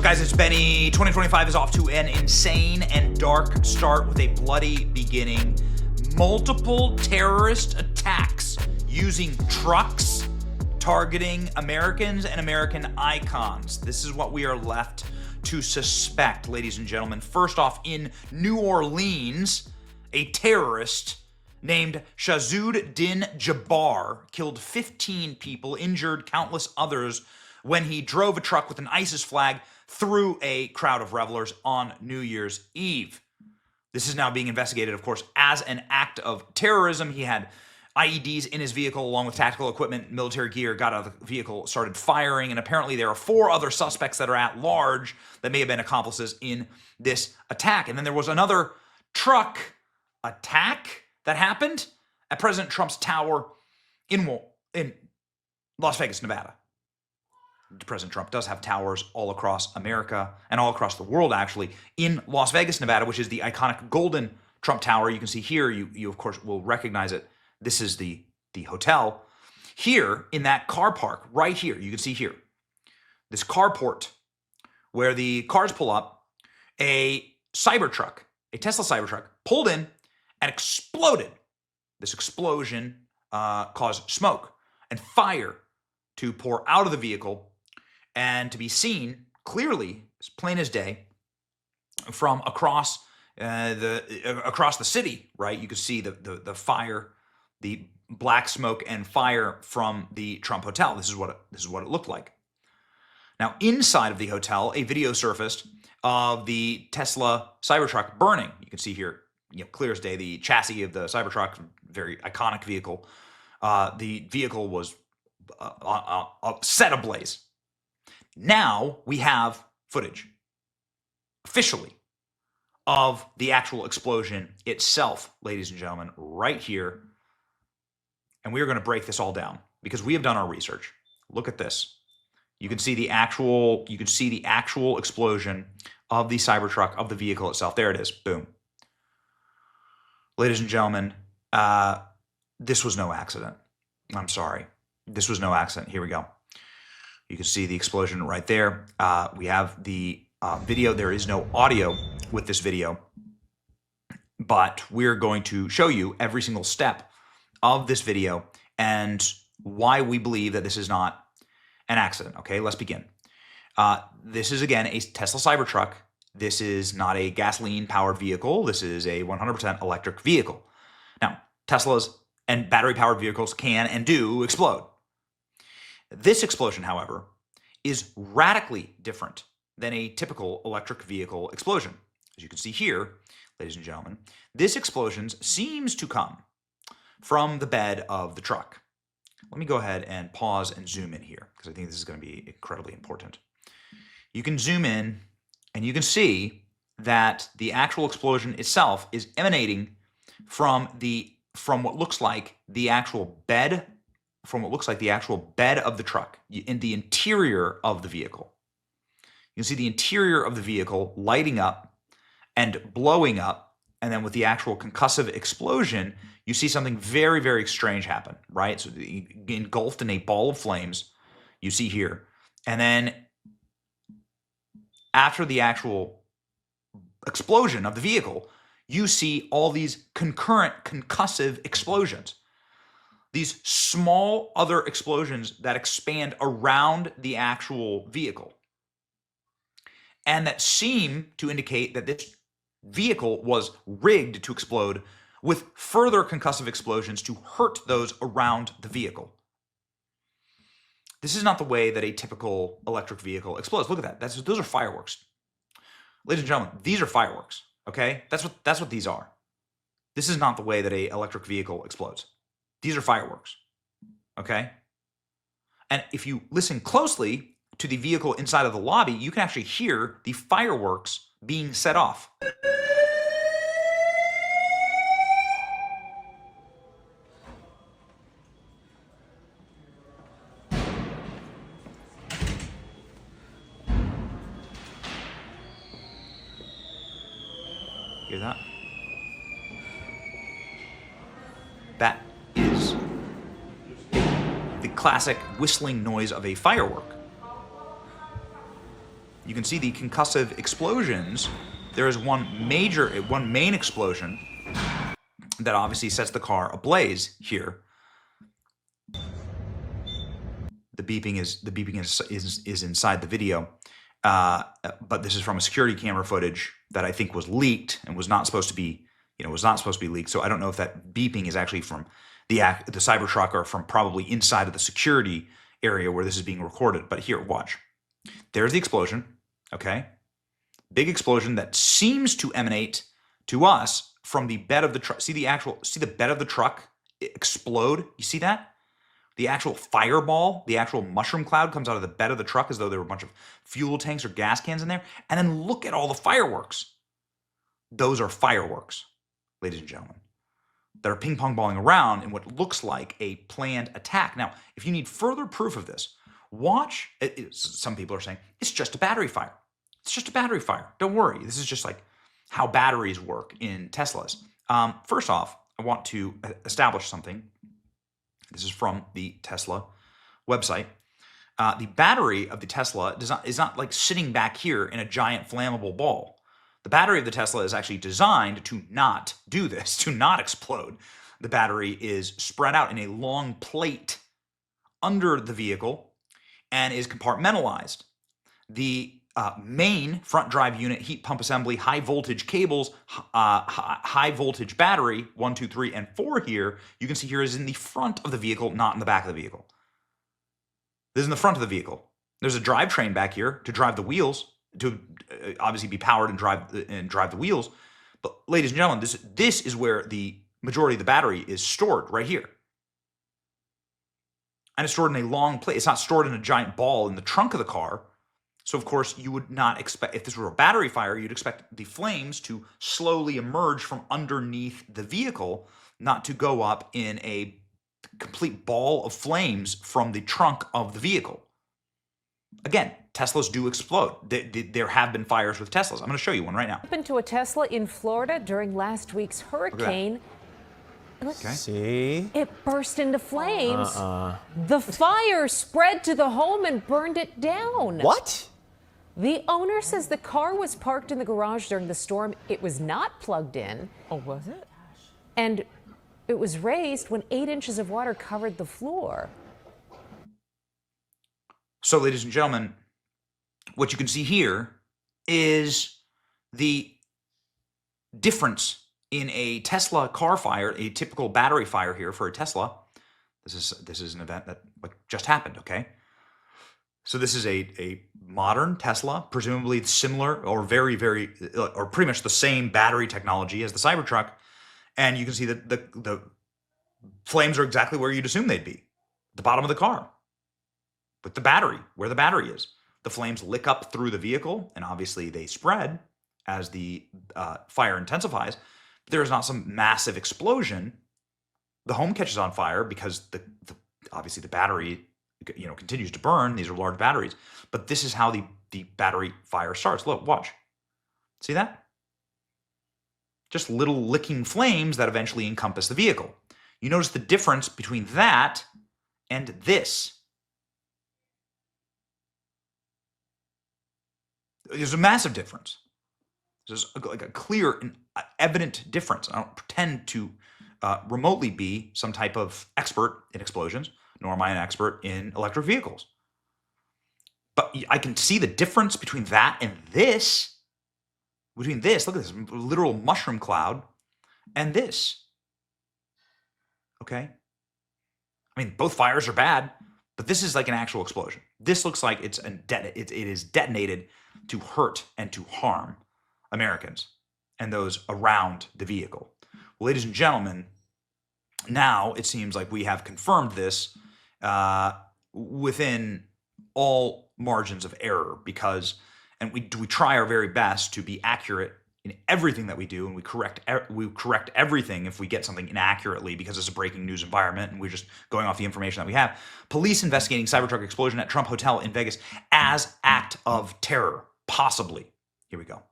Guys, it's Benny. 2025 is off to an insane and dark start with a bloody beginning. Multiple terrorist attacks using trucks targeting Americans and American icons. This is what we are left to suspect, ladies and gentlemen. First off, in New Orleans, a terrorist named Shazuddin Jabbar killed 15 people, injured countless others when he drove a truck with an ISIS flag through a crowd of revelers on New Year's Eve. This is now being investigated, of course, as an act of terrorism. He had IEDs in his vehicle along with tactical equipment, military gear, got out of the vehicle, started firing, and apparently there are 4 other suspects that are at large that may have been accomplices in this attack. And then there was another truck attack that happened at President Trump's tower in Las Vegas, Nevada. President Trump does have towers all across America and all across the world, actually, in Las Vegas, Nevada, which is the iconic golden Trump Tower. You can see here, you of course will recognize it. This is the hotel. Here in that car park, right here, you can see here, this carport where the cars pull up, a Cybertruck, a Tesla Cybertruck, pulled in and exploded. This explosion caused smoke and fire to pour out of the vehicle and to be seen clearly, as plain as day, from across the city. Right, you can see the fire, the black smoke and fire from the Trump Hotel. This is what it looked like. Now, inside of the hotel, a video surfaced of the Tesla Cybertruck burning. You can see here, clear as day, the chassis of the Cybertruck, very iconic vehicle. The vehicle was set ablaze. Now we have footage, officially, of the actual explosion itself, ladies and gentlemen, right here. And we are going to break this all down because we have done our research. Look at this. You can see the actual explosion of the Cybertruck, of the vehicle itself. There it is. Boom. Ladies and gentlemen, this was no accident. I'm sorry. This was no accident. Here we go. You can see the explosion right there. We have the video. There is no audio with this video, but we're going to show you every single step of this video and why we believe that this is not an accident. Okay, let's begin. This is, again, a Tesla Cybertruck. This is not a gasoline-powered vehicle. This is a 100% electric vehicle. Now, Teslas and battery-powered vehicles can and do explode. This explosion, however, is radically different than a typical electric vehicle explosion. As you can see here, ladies and gentlemen, this explosion seems to come from the bed of the truck. Let me go ahead and pause and zoom in here because I think this is going to be incredibly important. You can zoom in and you can see that the actual explosion itself is emanating from what looks like the actual bed of the truck in the interior of the vehicle. You can see the interior of the vehicle lighting up and blowing up, and then with the actual concussive explosion, you see something very, very strange happen, right? So engulfed in a ball of flames, you see here. And then after the actual explosion of the vehicle, you see all these concurrent concussive explosions. These small other explosions that expand around the actual vehicle and that seem to indicate that this vehicle was rigged to explode with further concussive explosions to hurt those around the vehicle. This is not the way that a typical electric vehicle explodes. Look at that. Those are fireworks. Ladies and gentlemen, these are fireworks, okay? That's what these are. This is not the way that an electric vehicle explodes. These are fireworks, okay? And if you listen closely to the vehicle inside of the lobby, you can actually hear the fireworks being set off. Hear that? That is the classic whistling noise of a firework. you can see the concussive explosions. There is one main explosion that obviously sets the car ablaze here. The beeping is inside the video, but this is from a security camera footage that I think was leaked and was not supposed to be, leaked. So I don't know if that beeping is actually from the Cybertruck or from probably inside of the security area where this is being recorded. But here, watch. There's the explosion. Okay, big explosion that seems to emanate to us from the bed of the truck. See the bed of the truck explode? You see that? The actual fireball, the actual mushroom cloud comes out of the bed of the truck as though there were a bunch of fuel tanks or gas cans in there. And then look at all the fireworks. Those are fireworks, ladies and gentlemen, that are ping pong balling around in what looks like a planned attack. Now, if you need further proof of this, watch. Some people are saying it's just a battery fire. It's just a battery fire. Don't worry. This is just like how batteries work in Teslas. First off, I want to establish something. This is from the Tesla website. The battery of the Tesla is not like sitting back here in a giant flammable ball. The battery of the Tesla is actually designed to not do this, to not explode. The battery is spread out in a long plate under the vehicle and is compartmentalized. The main front drive unit, heat pump assembly, high voltage cables, high voltage battery, 1, 2, 3, and 4 here, you can see here is in the front of the vehicle, not in the back of the vehicle. This is in the front of the vehicle. There's a drivetrain back here to drive the wheels, to obviously be powered and drive the wheels. But ladies and gentlemen, this is where the majority of the battery is stored, right here. And it's stored in a long plate. It's not stored in a giant ball in the trunk of the car. So, of course, you would not expect, if this were a battery fire, you'd expect the flames to slowly emerge from underneath the vehicle, not to go up in a complete ball of flames from the trunk of the vehicle. Again, Teslas do explode. There have been fires with Teslas. I'm going to show you one right now. Happened to a Tesla in Florida during last week's hurricane. Okay. See? It burst into flames. The fire spread to the home and burned it down. What? The owner says the car was parked in the garage during the storm. It was not plugged in. Oh, was it? And it was raised when 8 inches of water covered the floor. So, ladies and gentlemen, what you can see here is the difference in a Tesla car fire, a typical battery fire here for a Tesla. This is an event that just happened, okay? So this is a modern Tesla, presumably similar or very, very, or pretty much the same battery technology as the Cybertruck. And you can see that the flames are exactly where you'd assume they'd be, the bottom of the car, with the battery, where the battery is. The flames lick up through the vehicle, and obviously they spread as the fire intensifies. There is not some massive explosion. The home catches on fire because obviously the battery continues to burn. These are large batteries. But this is how the battery fire starts. Look, watch. See that? Just little licking flames that eventually encompass the vehicle. You notice the difference between that and this. There's a massive difference. There's like a clear and evident difference. I don't pretend to remotely be some type of expert in explosions, nor am I an expert in electric vehicles. But I can see the difference between that and this. Between this, look at this literal mushroom cloud, and this. Okay? I mean, both fires are bad, but this is like an actual explosion. This looks like it is detonated to hurt and to harm Americans and those around the vehicle. Well, ladies and gentlemen, now it seems like we have confirmed this within all margins of error, because we try our very best to be accurate in everything that we do, and we correct everything if we get something inaccurately because it's a breaking news environment and we're just going off the information that we have. Police investigating Cybertruck explosion at Trump Hotel in Vegas as act of terror, possibly. Here we go.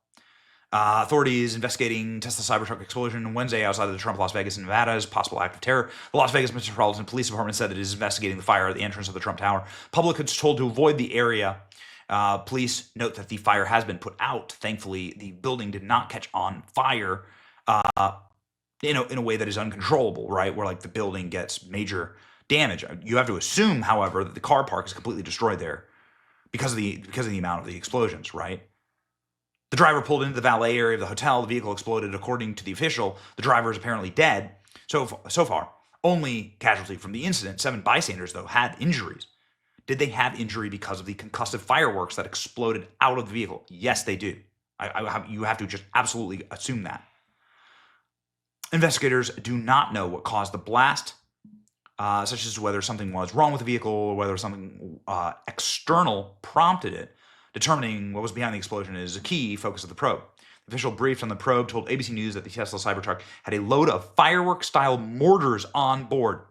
Authorities investigating Tesla Cybertruck explosion on Wednesday outside of the Trump Las Vegas in Nevada as possible act of terror. The Las Vegas Metropolitan Police Department said that it is investigating the fire at the entrance of the Trump Tower. Public is told to avoid the area Police note that the fire has been put out. Thankfully, the building did not catch on fire in a way that is uncontrollable, right? Where like the building gets major damage. You have to assume, however, that the car park is completely destroyed there because of the amount of the explosions, right? The driver pulled into the valet area of the hotel. The vehicle exploded. According to the official, the driver is apparently dead. So far, only casualty from the incident. 7 bystanders, though, had injuries. Did they have injury because of the concussive fireworks that exploded out of the vehicle? Yes, they do. You have to just absolutely assume that. Investigators do not know what caused the blast, such as whether something was wrong with the vehicle or whether something external prompted it. Determining what was behind the explosion is a key focus of the probe. The official briefed on the probe told ABC News that the Tesla Cybertruck had a load of firework-style mortars on board.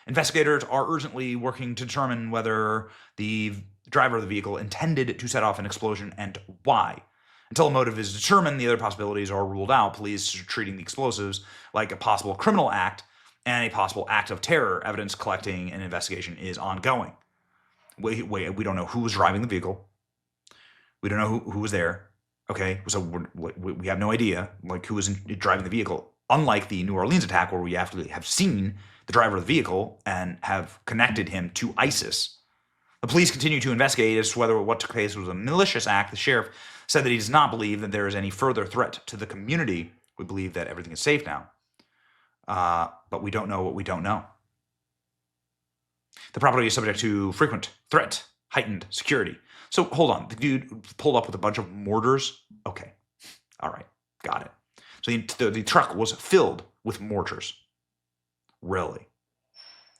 Investigators are urgently working to determine whether the driver of the vehicle intended to set off an explosion and why. Until a motive is determined, the other possibilities are ruled out. Police are treating the explosives like a possible criminal act and a possible act of terror. Evidence collecting and investigation is ongoing. We don't know who was driving the vehicle. We don't know who was there. Okay, so we have no idea like who was driving the vehicle. Unlike the New Orleans attack, where we actually have seen the driver of the vehicle and have connected him to ISIS. The police continue to investigate as to whether what took place was a malicious act. The sheriff said that he does not believe that there is any further threat to the community. We believe that everything is safe now. But we don't know what we don't know. The property is subject to frequent threat, heightened security. So hold on, the dude pulled up with a bunch of mortars. Okay, all right, got it. So the truck was filled with mortars. Really?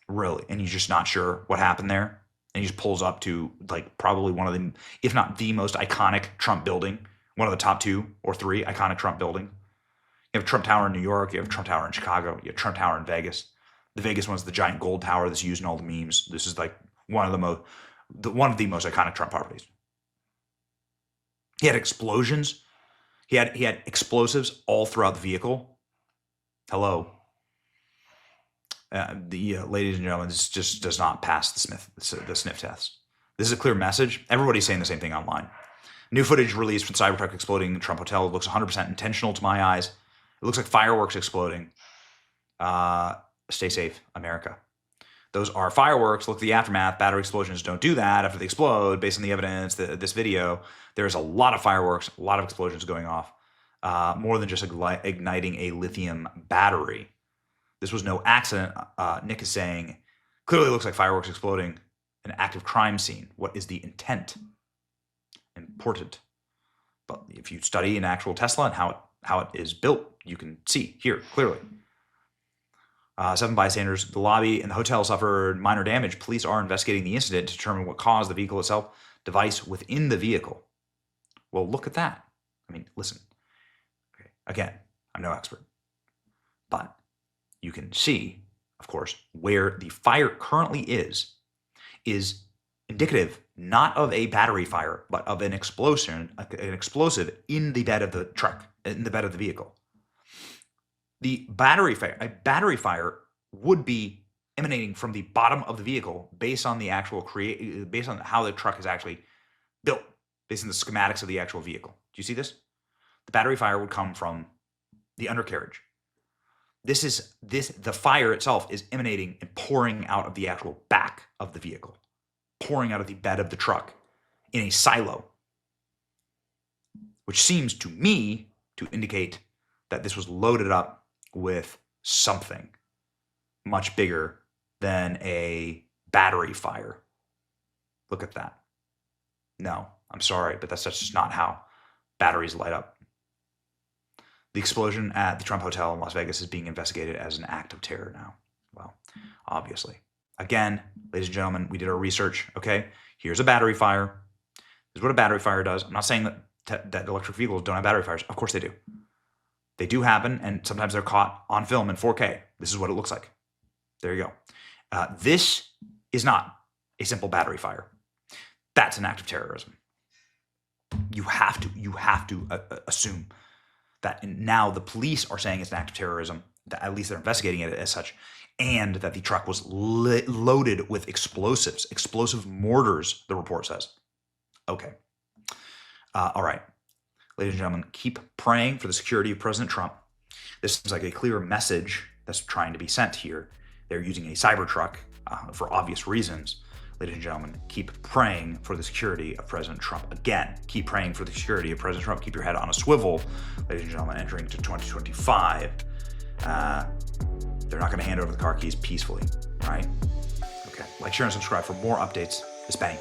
And he's just not sure what happened there? And he just pulls up to like probably one of the, if not the most iconic Trump building, one of the top 2 or 3 iconic Trump buildings. You have Trump Tower in New York, you have Trump Tower in Chicago, you have Trump Tower in Vegas. The Vegas one's the giant gold tower that's used in all the memes. This is like one of the most iconic Trump properties. He had explosions. He had explosives all throughout the vehicle. Hello. Ladies and gentlemen, this just does not pass the sniff test. This is a clear message. Everybody's saying the same thing online. New footage released from Cybertruck exploding in Trump Hotel. It looks 100% intentional to my eyes. It looks like fireworks exploding. Stay safe, America. Those are fireworks. Look at the aftermath. Battery explosions don't do that after they explode. Based on the evidence, this video, there's a lot of fireworks, a lot of explosions going off. More than just igniting a lithium battery. This was no accident. Nick is saying, clearly looks like fireworks exploding. An active crime scene. What is the intent? Important. But if you study an actual Tesla and how it is built, you can see here clearly. 7 bystanders, the lobby and the hotel suffered minor damage. Police are investigating the incident to determine what caused the vehicle itself, device within the vehicle. Well, look at that. I mean, listen. Okay. Again, I'm no expert. But you can see, of course, where the fire currently is indicative not of a battery fire, but of an explosion, an explosive in the bed of the truck, in the bed of the vehicle. A battery fire would be emanating from the bottom of the vehicle based on the actual based on how the truck is actually built, based on the schematics of the actual vehicle. Do you see this? The battery fire would come from the undercarriage. The fire itself is emanating and pouring out of the actual back of the vehicle, pouring out of the bed of the truck in a silo, which seems to me to indicate that this was loaded up with something much bigger than a battery fire. Look at that. No, I'm sorry, but that's just not how batteries light up. The explosion at the Trump Hotel in Las Vegas is being investigated as an act of terror now. Well, obviously. Again, ladies and gentlemen, we did our research, okay? Here's a battery fire. This is what a battery fire does. I'm not saying that electric vehicles don't have battery fires. Of course they do. They do happen, and sometimes they're caught on film in 4K. This is what it looks like. There you go. This is not a simple battery fire. That's an act of terrorism. You have to assume that now the police are saying it's an act of terrorism, that at least they're investigating it as such, and that the truck was loaded with explosives, explosive mortars, the report says. Okay. All right. Ladies and gentlemen, keep praying for the security of President Trump. This seems like a clear message that's trying to be sent here. They're using a Cybertruck for obvious reasons. Ladies and gentlemen, keep praying for the security of President Trump. Again, keep praying for the security of President Trump. Keep your head on a swivel, ladies and gentlemen, entering into 2025. They're not going to hand over the car keys peacefully, right? Okay. Like, share, and subscribe for more updates. This is Benny.